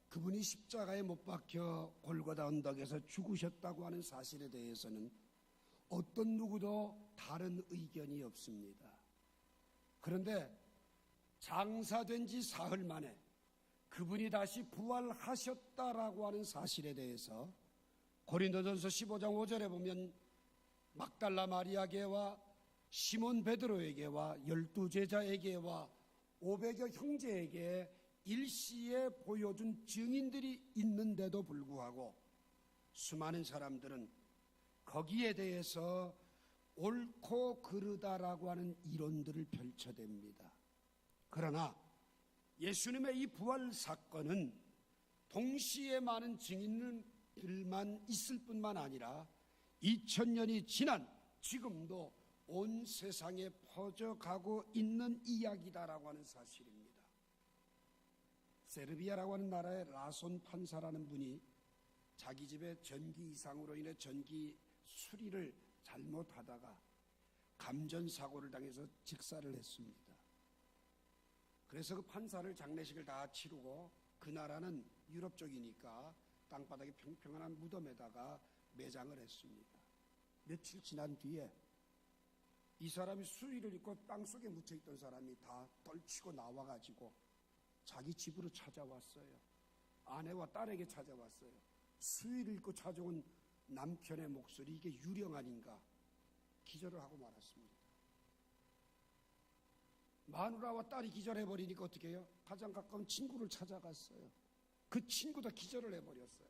그분이 십자가에 못 박혀 골고다 언덕에서 죽으셨다고 하는 사실에 대해서는 어떤 누구도 다른 의견이 없습니다. 그런데 장사된 지 사흘 만에 그분이 다시 부활하셨다라고 하는 사실에 대해서 고린도전서 15장 5절에 보면 막달라 마리아에게와 시몬 베드로에게와 12제자에게와 500여 형제에게 일시에 보여준 증인들이 있는데도 불구하고 수많은 사람들은 거기에 대해서 옳고 그르다라고 하는 이론들을 펼쳐댑니다. 그러나 예수님의 이 부활 사건은 동시에 많은 증인들만 있을 뿐만 아니라 2000년이 지난 지금도 온 세상에 퍼져가고 있는 이야기다라고 하는 사실입니다. 세르비아라고 하는 나라의 라손 판사라는 분이 자기 집에 전기 이상으로 인해 전기 수리를 잘못하다가 감전사고를 당해서 직사를 했습니다. 그래서 그 판사를 장례식을 다 치르고 그 나라는 유럽 쪽이니까 땅바닥에 평평한 무덤에다가 매장을 했습니다. 며칠 지난 뒤에 이 사람이 수의를 입고 땅속에 묻혀있던 사람이 다 떨치고 나와가지고 자기 집으로 찾아왔어요. 아내와 딸에게 찾아왔어요. 수의를 입고 찾아온 남편의 목소리, 이게 유령 아닌가 기절을 하고 말았습니다. 마누라와 딸이 기절해버리니까 어떻게 해요? 가장 가까운 친구를 찾아갔어요. 그 친구도 기절을 해버렸어요.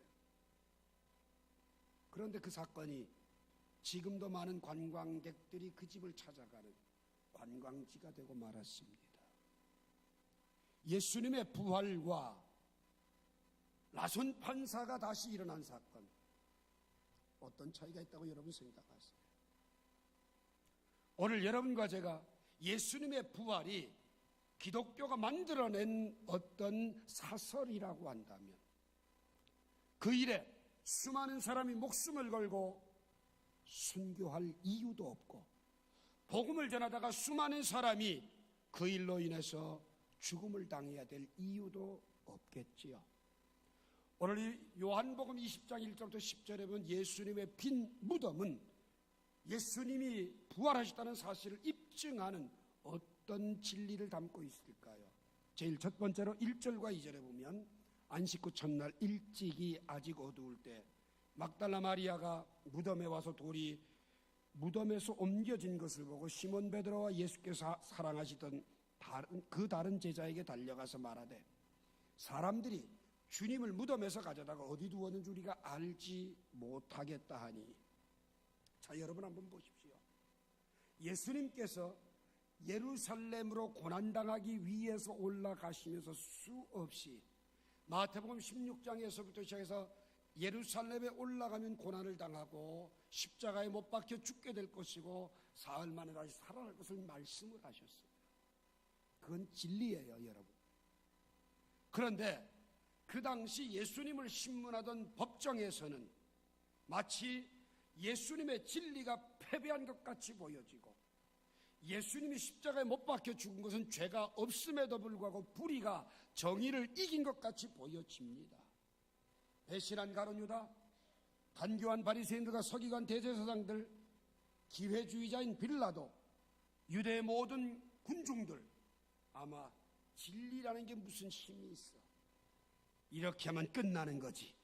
그런데 그 사건이 지금도 많은 관광객들이 그 집을 찾아가는 관광지가 되고 말았습니다. 예수님의 부활과 라손 판사가 다시 일어난 사건, 어떤 차이가 있다고 여러분 생각하세요? 오늘 여러분과 제가 예수님의 부활이 기독교가 만들어낸 어떤 사설이라고 한다면 그 일에 수많은 사람이 목숨을 걸고 순교할 이유도 없고 복음을 전하다가 수많은 사람이 그 일로 인해서 죽음을 당해야 될 이유도 없겠지요. 오늘 이 요한복음 20장 1절부터 10절에 보면 예수님의 빈 무덤은 예수님이 부활하셨다는 사실을 입증하는 어떤 진리를 담고 있을까요? 제일 첫 번째로 1절과 2절에 보면 안식 후 첫날 일찍이 아직 어두울 때 막달라 마리아가 무덤에 와서 돌이 무덤에서 옮겨진 것을 보고 시몬 베드로와 예수께서 사랑하시던 다른 제자에게 달려가서 말하되 사람들이 주님을 무덤에서 가져다가 어디 두었는지 우리가 알지 못하겠다 하니. 자, 여러분 한번 보십시오. 예수님께서 예루살렘으로 고난당하기 위해서 올라가시면서 수없이 마태복음 16장에서부터 시작해서 예루살렘에 올라가면 고난을 당하고 십자가에 못 박혀 죽게 될 것이고 사흘 만에 다시 살아날 것을 말씀을 하셨어요. 그건 진리예요, 여러분. 그런데 그 당시 예수님을 신문하던 법정에서는 마치 예수님의 진리가 패배한 것 같이 보여지고 예수님이 십자가에 못 박혀 죽은 것은 죄가 없음에도 불구하고 불의가 정의를 이긴 것 같이 보여집니다. 배신한 가룟 유다, 간교한 바리새인들과 서기관 대제사장들, 기회주의자인 빌라도, 유대의 모든 군중들, 아마 진리라는 게 무슨 힘이 있어? 이렇게 하면 끝나는 거지,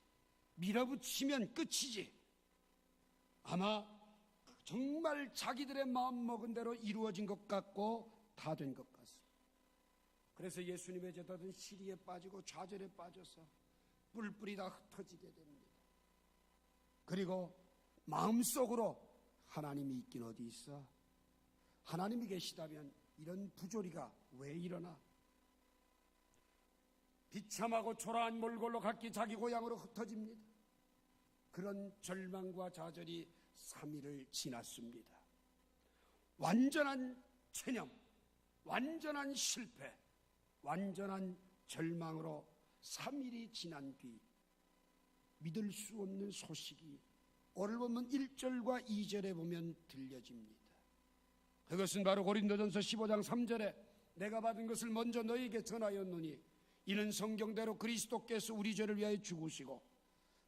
밀어붙이면 끝이지, 아마 정말 자기들의 마음 먹은 대로 이루어진 것 같고 다 된 것 같습니다. 그래서 예수님의 제자들은 시리에 빠지고 좌절에 빠져서 뿔뿔이 다 흩어지게 됩니다. 그리고 마음속으로 하나님이 있긴 어디 있어? 하나님이 계시다면 이런 부조리가 왜 일어나? 비참하고 초라한 몰골로 각기 자기 고향으로 흩어집니다. 그런 절망과 좌절이 3일을 지났습니다. 완전한 체념, 완전한 실패, 완전한 절망으로 3일이 지난 뒤 믿을 수 없는 소식이 오늘 보면 1절과 2절에 보면 들려집니다. 그것은 바로 고린도전서 15장 3절에 내가 받은 것을 먼저 너희에게 전하였노니 이는 성경대로 그리스도께서 우리 죄를 위하여 죽으시고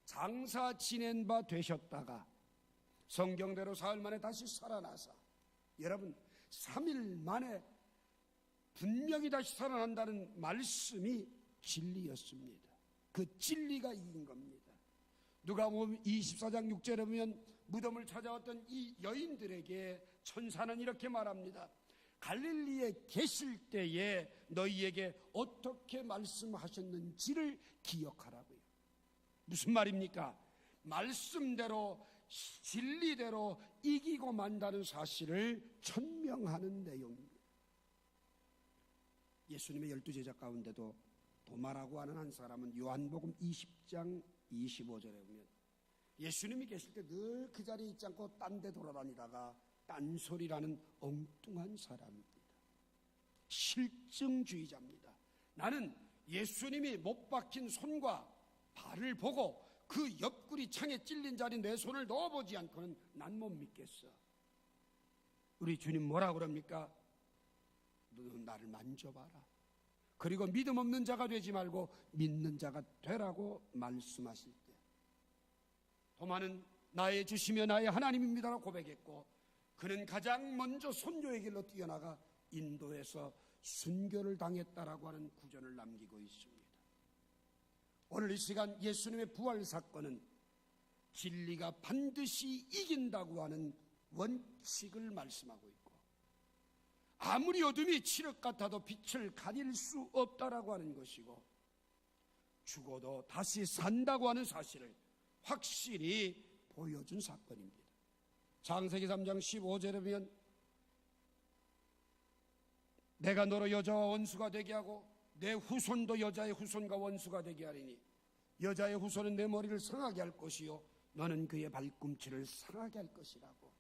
장사 지낸 바 되셨다가 성경대로 사흘 만에 다시 살아나사, 여러분 3일 만에 분명히 다시 살아난다는 말씀이 진리였습니다. 그 진리가 이긴 겁니다. 누가복음 24장 6절에 보면 무덤을 찾아왔던 이 여인들에게 천사는 이렇게 말합니다. 갈릴리에 계실 때에 너희에게 어떻게 말씀하셨는지를 기억하라고요. 무슨 말입니까? 말씀대로 진리대로 이기고 만다는 사실을 천명하는 내용입니다. 예수님의 12제자 가운데도 도마라고 하는 한 사람은 요한복음 20장 25절에 보면 예수님이 계실 때 늘 그 자리에 있지 않고 딴 데 돌아다니다가 딴소리라는 엉뚱한 사람입니다. 실증주의자입니다. 나는 예수님이 못 박힌 손과 발을 보고 그 옆구리 창에 찔린 자리에 내 손을 넣어보지 않고는 난 못 믿겠어. 우리 주님 뭐라 그럽니까? 너 나를 만져봐라. 그리고 믿음 없는 자가 되지 말고 믿는 자가 되라고 말씀하실 때 도마는 나의 주시며 나의 하나님입니다라고 고백했고, 그는 가장 먼저 선교의 길로 뛰어나가 인도에서 순교를 당했다라고 하는 구전을 남기고 있습니다. 오늘 이 시간 예수님의 부활 사건은 진리가 반드시 이긴다고 하는 원칙을 말씀하고 있고, 아무리 어둠이 칠흑 같아도 빛을 가릴 수 없다라고 하는 것이고, 죽어도 다시 산다고 하는 사실을 확실히 보여준 사건입니다. 창세기 3장 15절에 보면 내가 너로 여자와 원수가 되게 하고 내 후손도 여자의 후손과 원수가 되게 하리니 여자의 후손은 내 머리를 상하게 할 것이요 너는 그의 발꿈치를 상하게 할 것이라고.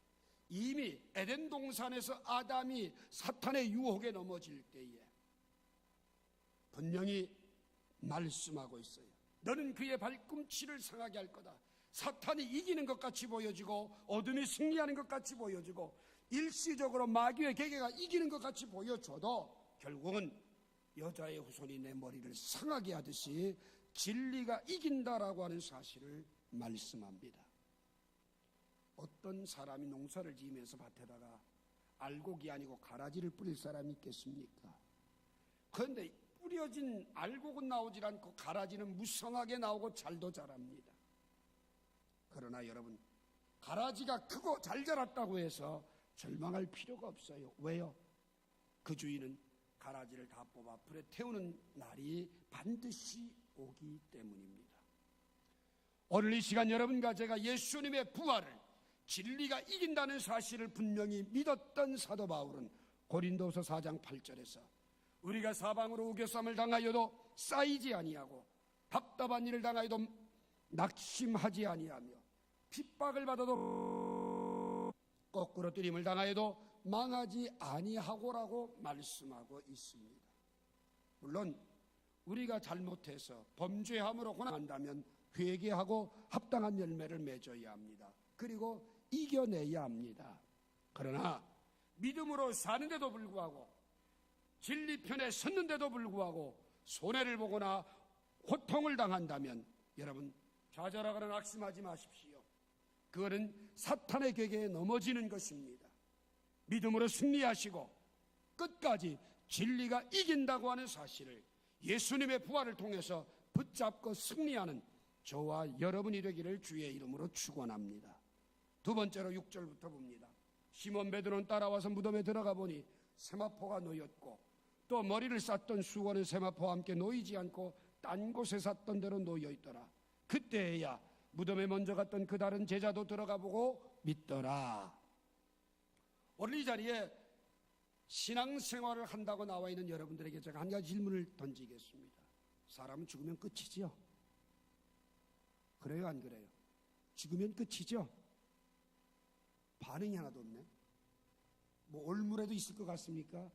이미 에덴 동산에서 아담이 사탄의 유혹에 넘어질 때에 분명히 말씀하고 있어요. 너는 그의 발꿈치를 상하게 할 거다. 사탄이 이기는 것 같이 보여지고 어둠이 승리하는 것 같이 보여지고 일시적으로 마귀의 계계가 이기는 것 같이 보여져도 결국은 여자의 후손이 내 머리를 상하게 하듯이 진리가 이긴다라고 하는 사실을 말씀합니다. 어떤 사람이 농사를 지으면서 밭에다가 알곡이 아니고 가라지를 뿌릴 사람이 있겠습니까? 그런데 뿌려진 알곡은 나오질 않고 가라지는 무성하게 나오고 잘도 자랍니다. 그러나 여러분, 가라지가 크고 잘 자랐다고 해서 절망할 필요가 없어요. 왜요? 그 주인은 가라지를 다 뽑아 불에 태우는 날이 반드시 오기 때문입니다. 오늘 이 시간 여러분과 제가 예수님의 부활을, 진리가 이긴다는 사실을 분명히 믿었던 사도 바울은 고린도서 4장 8절에서 우리가 사방으로 우겨쌈을 당하여도 쌓이지 아니하고 답답한 일을 당하여도 낙심하지 아니하며 핍박을 받아도 거꾸로 뜨림을 당하여도 망하지 아니하고라고 말씀하고 있습니다. 물론 우리가 잘못해서 범죄함으로 고난한다면 회개하고 합당한 열매를 맺어야 합니다. 그리고 이겨내야 합니다. 그러나 믿음으로 사는데도 불구하고 진리편에 섰는데도 불구하고 손해를 보거나 고통을 당한다면 여러분 좌절하거나 낙심하지 마십시오. 그거는 사탄의 계계에 넘어지는 것입니다. 믿음으로 승리하시고 끝까지 진리가 이긴다고 하는 사실을 예수님의 부활을 통해서 붙잡고 승리하는 저와 여러분이 되기를 주의 이름으로 축원합니다. 두 번째로 6절부터 봅니다. 시몬 베드로는 따라와서 무덤에 들어가 보니 세마포가 놓였고 또 머리를 쌌던 수건은 세마포와 함께 놓이지 않고 딴 곳에 쌌던 대로 놓여 있더라. 그때야 무덤에 먼저 갔던 그 다른 제자도 들어가 보고 믿더라. 오늘 이 자리에 신앙생활을 한다고 나와 있는 여러분들에게 제가 한 가지 질문을 던지겠습니다. 사람은 죽으면 끝이지요? 그래요, 안 그래요? 죽으면 끝이죠? 반응이 하나도 없네. 뭐 올무라도 있을 것 같습니까?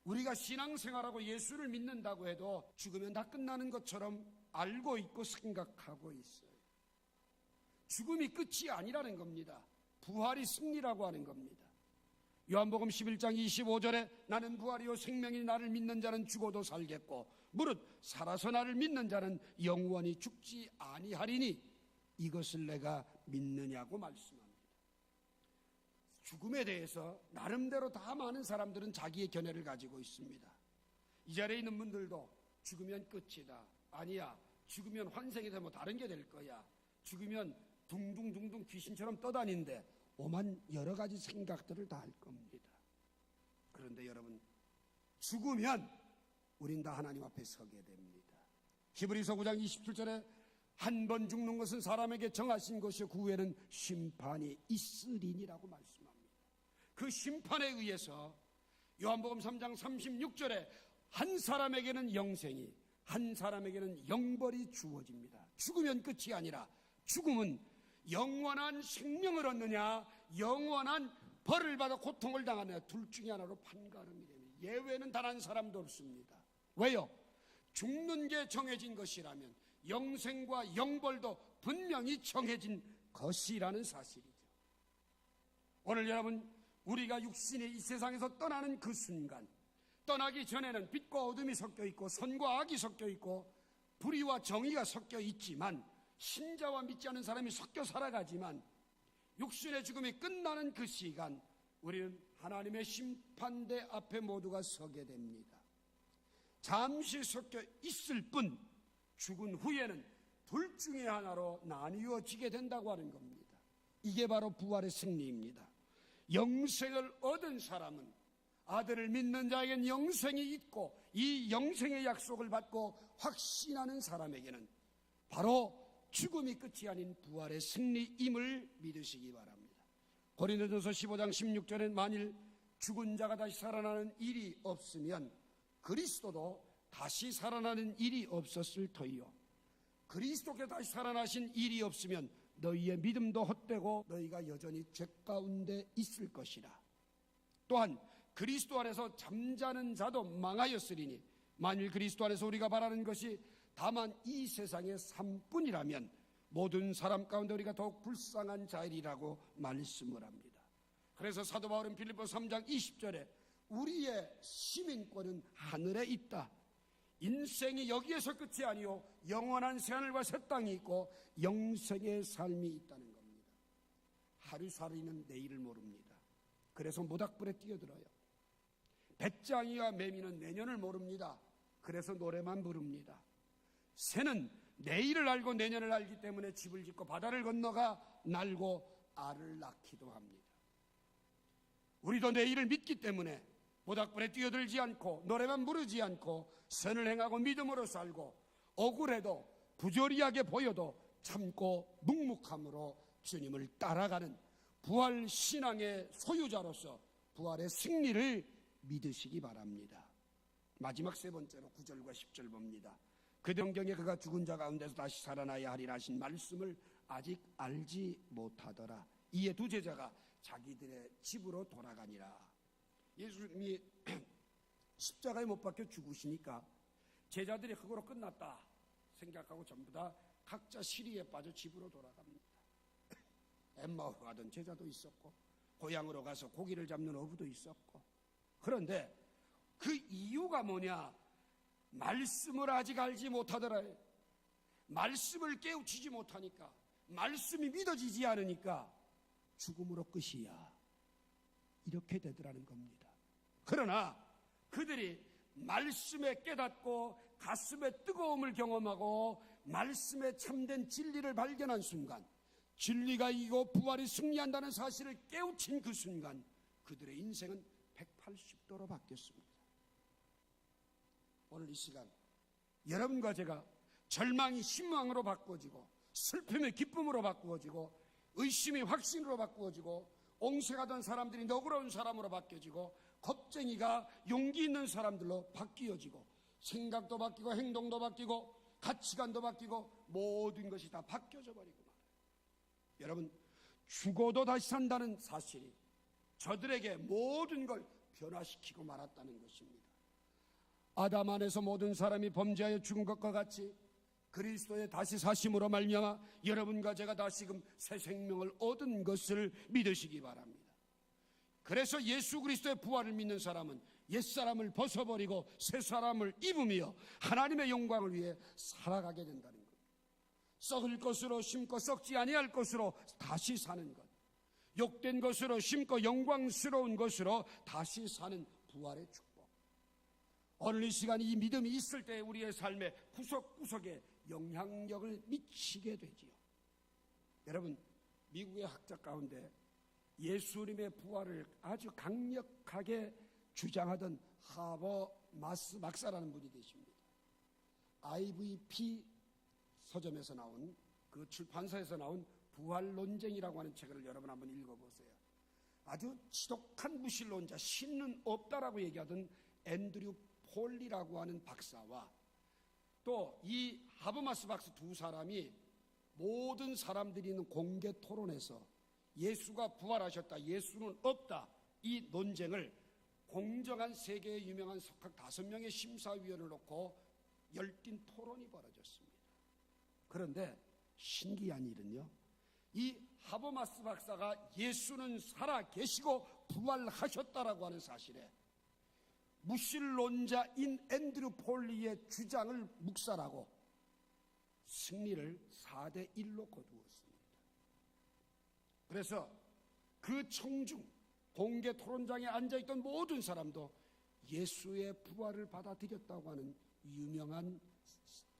우리가 신앙생활하고 예수를 믿는다고 해도 죽으면 다 끝나는 것처럼 알고 있고 생각하고 있어요. 죽음이 끝이 아니라는 겁니다. 부활이 승리라고 하는 겁니다. 요한복음 11장 25절에 나는 부활이요 생명이 나를 믿는 자는 죽어도 살겠고 무릇 살아서 나를 믿는 자는 영원히 죽지 아니하리니 이것을 내가 믿느냐고 말씀합니다. 죽음에 대해서 나름대로 다 많은 사람들은 자기의 견해를 가지고 있습니다. 이 자리에 있는 분들도 죽으면 끝이다, 아니야, 죽으면 환생이 되면 다른 게 될 거야, 죽으면 둥둥둥둥 귀신처럼 떠다닌대, 오만 여러 가지 생각들을 다 할 겁니다. 그런데 여러분, 죽으면 우린 다 하나님 앞에 서게 됩니다. 히브리서 9장 27절에 한 번 죽는 것은 사람에게 정하신 것이요 그 후에는 심판이 있으리니라고 말씀합니다. 그 심판에 의해서 요한복음 3장 36절에 한 사람에게는 영생이, 한 사람에게는 영벌이 주어집니다. 죽으면 끝이 아니라 죽음은 영원한 생명을 얻느냐, 영원한 벌을 받아 고통을 당하느냐, 둘 중에 하나로 판가름이 됩니다. 예외는 단 한 사람도 없습니다. 왜요? 죽는 게 정해진 것이라면 영생과 영벌도 분명히 정해진 것이라는 사실이죠. 오늘 여러분, 우리가 육신이 이 세상에서 떠나는 그 순간, 떠나기 전에는 빛과 어둠이 섞여 있고 선과 악이 섞여 있고 불의와 정의가 섞여 있지만, 신자와 믿지 않는 사람이 섞여 살아가지만, 육신의 죽음이 끝나는 그 시간 우리는 하나님의 심판대 앞에 모두가 서게 됩니다. 잠시 섞여 있을 뿐 죽은 후에는 둘 중에 하나로 나뉘어지게 된다고 하는 겁니다. 이게 바로 부활의 승리입니다. 영생을 얻은 사람은, 아들을 믿는 자에겐 영생이 있고 이 영생의 약속을 받고 확신하는 사람에게는 바로 죽음이 끝이 아닌 부활의 승리임을 믿으시기 바랍니다. 고린도전서 15장 16절에 만일 죽은 자가 다시 살아나는 일이 없으면 그리스도도 다시 살아나는 일이 없었을 터이요, 그리스도께 다시 살아나신 일이 없으면 너희의 믿음도 헛되고 너희가 여전히 죄 가운데 있을 것이라. 또한 그리스도 안에서 잠자는 자도 망하였으리니 만일 그리스도 안에서 우리가 바라는 것이 다만 이 세상의 삶뿐이라면 모든 사람 가운데 우리가 더욱 불쌍한 자이라고 말씀을 합니다. 그래서 사도 바울은 빌립보서 3장 20절에 우리의 시민권은 하늘에 있다, 인생이 여기에서 끝이 아니요 영원한 새하늘과 새 땅이 있고 영생의 삶이 있다는 겁니다. 하루살이는 내일을 모릅니다. 그래서 모닥불에 뛰어들어요. 배짱이와 매미는 내년을 모릅니다. 그래서 노래만 부릅니다. 새는 내일을 알고 내년을 알기 때문에 집을 짓고 바다를 건너가 날고 알을 낳기도 합니다. 우리도 내일을 믿기 때문에 모닥불에 뛰어들지 않고 노래만 부르지 않고 선을 행하고 믿음으로 살고 억울해도 부조리하게 보여도 참고 묵묵함으로 주님을 따라가는 부활 신앙의 소유자로서 부활의 승리를 믿으시기 바랍니다. 마지막 세 번째로 9절과 10절 봅니다. 그 성경에 그가 죽은 자 가운데서 다시 살아나야 하리라 하신 말씀을 아직 알지 못하더라. 이에 두 제자가 자기들의 집으로 돌아가니라. 예수님이 십자가에 못 박혀 죽으시니까 제자들이 그거로 끝났다 생각하고 전부 다 각자 시리에 빠져 집으로 돌아갑니다. 엠마오 가던 제자도 있었고 고향으로 가서 고기를 잡는 어부도 있었고, 그런데 그 이유가 뭐냐? 말씀을 아직 알지 못하더라. 말씀을 깨우치지 못하니까, 말씀이 믿어지지 않으니까 죽음으로 끝이야, 이렇게 되더라는 겁니다. 그러나 그들이 말씀에 깨닫고 가슴의 뜨거움을 경험하고 말씀에 참된 진리를 발견한 순간, 진리가 이기고 부활이 승리한다는 사실을 깨우친 그 순간 그들의 인생은 180도로 바뀌었습니다. 오늘 이 시간 여러분과 제가 절망이 희망으로 바꾸어지고 슬픔이 기쁨으로 바꾸어지고 의심이 확신으로 바꾸어지고 옹색하던 사람들이 너그러운 사람으로 바뀌어지고 겁쟁이가 용기 있는 사람들로 바뀌어지고 생각도 바뀌고 행동도 바뀌고 가치관도 바뀌고 모든 것이 다 바뀌어져 버리고 말아요. 여러분, 죽어도 다시 산다는 사실이 저들에게 모든 걸 변화시키고 말았다는 것입니다. 아담 안에서 모든 사람이 범죄하여 죽은 것과 같이 그리스도의 다시 사심으로 말미암아 여러분과 제가 다시금 새 생명을 얻은 것을 믿으시기 바랍니다. 그래서 예수 그리스도의 부활을 믿는 사람은 옛사람을 벗어버리고 새사람을 입으며 하나님의 영광을 위해 살아가게 된다는 것. 썩을 것으로 심고 썩지 아니할 것으로 다시 사는 것. 욕된 것으로 심고 영광스러운 것으로 다시 사는 부활의 축복. 오늘 이 시간 이 믿음이 있을 때 우리의 삶의 구석구석에 영향력을 미치게 되지요. 여러분, 미국의 학자 가운데 예수님의 부활을 아주 강력하게 주장하던 하버 막사라는 분이 계십니다. IVP 서점에서 나온, 그 출판사에서 나온 부활 논쟁이라고 하는 책을 여러분 한번 읽어보세요. 아주 지독한 무신론자, 신은 없다라고 얘기하던 앤드류 폴리라고 하는 박사와 또 이 하버마스 박사 두 사람이 모든 사람들이 있는 공개 토론에서 예수가 부활하셨다, 예수는 없다, 이 논쟁을 공정한 세계의 유명한 석학 5명의 심사위원을 놓고 열띤 토론이 벌어졌습니다. 그런데 신기한 일은요, 이 하버마스 박사가 예수는 살아 계시고 부활하셨다라고 하는 사실에 무신론자인 앤드류 폴리의 주장을 묵살하고 승리를 4대1로 거두었습니다. 그래서 그 청중 공개 토론장에 앉아있던 모든 사람도 예수의 부활을 받아들였다고 하는 유명한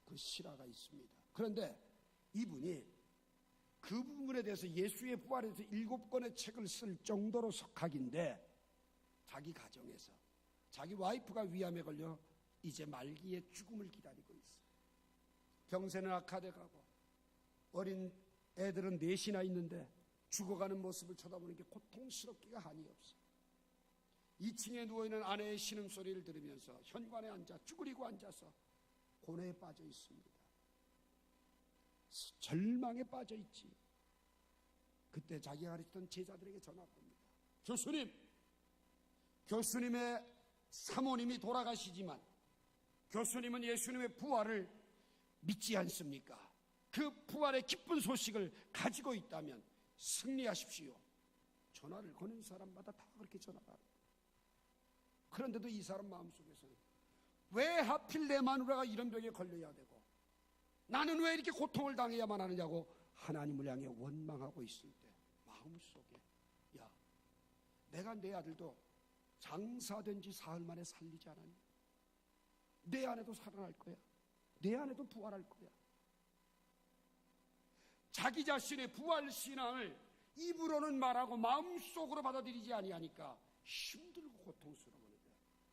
그 실화가 있습니다. 그런데 이분이 그 부분에 대해서 예수의 부활에 대해서 7권의 책을 쓸 정도로 석학인데 자기 가정에서 자기 와이프가 위암에 걸려 이제 말기의 죽음을 기다리고 있어요. 병세는 악화돼가고 어린 애들은 넷이나 있는데 죽어가는 모습을 쳐다보는 게 고통스럽기가 한이 없어요. 2층에 누워있는 아내의 신음소리를 들으면서 현관에 앉아 쭈그리고 앉아서 고뇌에 빠져 있습니다. 절망에 빠져 있지. 그때 자기가 가르치던 제자들에게 전화가 옵니다. 교수님의 사모님이 돌아가시지만 교수님은 예수님의 부활을 믿지 않습니까? 그 부활의 기쁜 소식을 가지고 있다면 승리하십시오. 전화를 거는 사람마다 다 그렇게 전화가 합니다. 그런데도 이 사람 마음속에서는 왜 하필 내 마누라가 이런 병에 걸려야 되고 나는 왜 이렇게 고통을 당해야만 하느냐고 하나님을 향해 원망하고 있을 때 마음속에, 야, 내가 내 아들도 장사된 지 사흘 만에 살리지 않았니? 내 아내도 살아날 거야. 내 아내도 부활할 거야. 자기 자신의 부활 신앙을 입으로는 말하고 마음속으로 받아들이지 아니하니까 힘들고 고통스러운데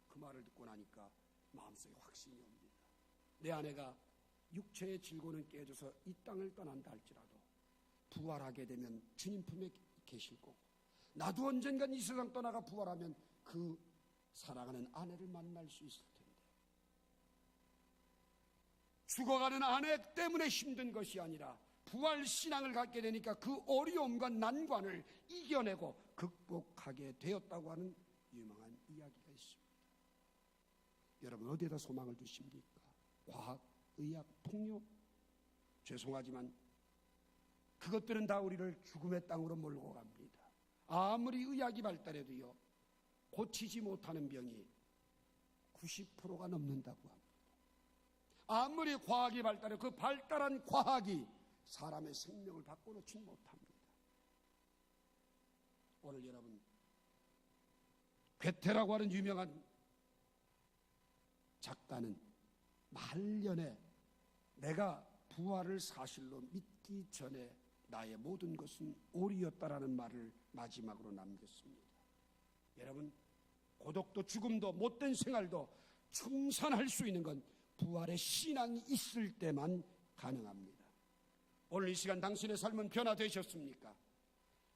그 말을 듣고 나니까 마음속에 확신이 옵니다. 내 아내가 육체의 질고는 깨져서 이 땅을 떠난다 할지라도 부활하게 되면 주님 품에 계실 거고 나도 언젠간 이 세상 떠나가 부활하면 그 사랑하는 아내를 만날 수 있을 텐데 죽어가는 아내 때문에 힘든 것이 아니라 부활 신앙을 갖게 되니까 그 어려움과 난관을 이겨내고 극복하게 되었다고 하는 유명한 이야기가 있습니다. 여러분 어디에다 소망을 두십니까? 과학, 의학, 통역? 죄송하지만 그것들은 다 우리를 죽음의 땅으로 몰고 갑니다. 아무리 의학이 발달해도요 고치지 못하는 병이 90%가 넘는다고 합니다. 아무리 과학이 발달해 그 발달한 과학이 사람의 생명을 바꿔놓지 못합니다. 오늘 여러분 괴테라고 하는 유명한 작가는 말년에 내가 부활을 사실로 믿기 전에 나의 모든 것은 오리였다라는 말을 마지막으로 남겼습니다. 여러분 고독도 죽음도 못된 생활도 청산할 수 있는 건 부활의 신앙이 있을 때만 가능합니다. 오늘 이 시간 당신의 삶은 변화되셨습니까?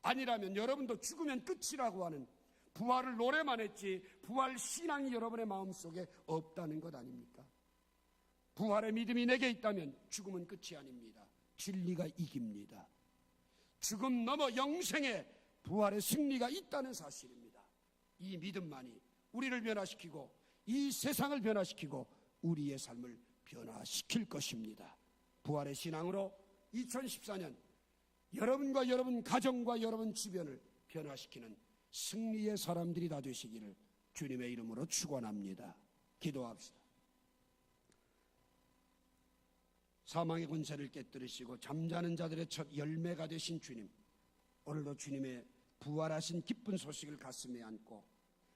아니라면 여러분도 죽으면 끝이라고 하는 부활을 노래만 했지 부활 신앙이 여러분의 마음속에 없다는 것 아닙니까? 부활의 믿음이 내게 있다면 죽음은 끝이 아닙니다. 진리가 이깁니다. 죽음 넘어 영생의 부활의 승리가 있다는 사실입니다. 이 믿음만이 우리를 변화시키고 이 세상을 변화시키고 우리의 삶을 변화시킬 것입니다. 부활의 신앙으로 2014년 여러분과 여러분 가정과 여러분 주변을 변화시키는 승리의 사람들이 다 되시기를 주님의 이름으로 축원합니다. 기도합시다. 사망의 권세를 깨뜨리시고 잠자는 자들의 첫 열매가 되신 주님, 오늘도 주님의 부활하신 기쁜 소식을 가슴에 안고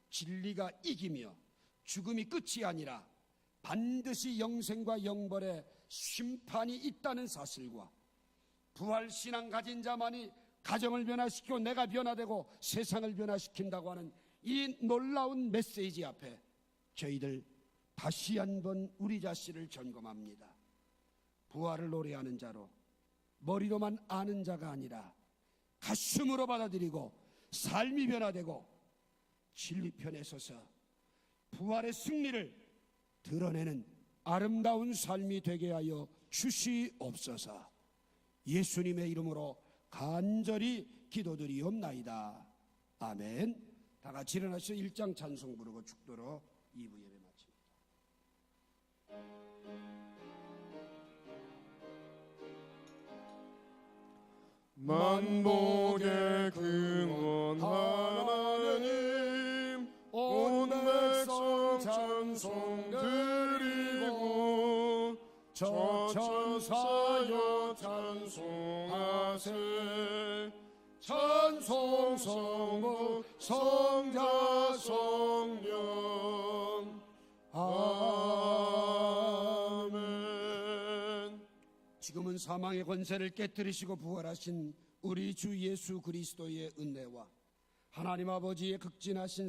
진리가 이기며 죽음이 끝이 아니라 반드시 영생과 영벌의 심판이 있다는 사실과 부활신앙 가진 자만이 가정을 변화시키고 내가 변화되고 세상을 변화시킨다고 하는 이 놀라운 메시지 앞에 저희들 다시 한번 우리 자신을 점검합니다. 부활을 노래하는 자로 머리로만 아는 자가 아니라 가슴으로 받아들이고 삶이 변화되고 진리편에 서서 부활의 승리를 드러내는 아름다운 삶이 되게 하여 주시옵소서. 예수님의 이름으로 간절히 기도드리옵나이다. 아멘. 다 같이 일어나서 1장 찬송 부르고 축도로 2부 예배 마칩니다. 만복의 근원 하나님, 온 백성 찬송 드리고 저 천사여 찬송하세. 찬송 성부 성자 성령 아멘. 지금은 사망의 권세를 깨뜨리시고 부활하신 우리 주 예수 그리스도의 은혜와 하나님 아버지의 극진하신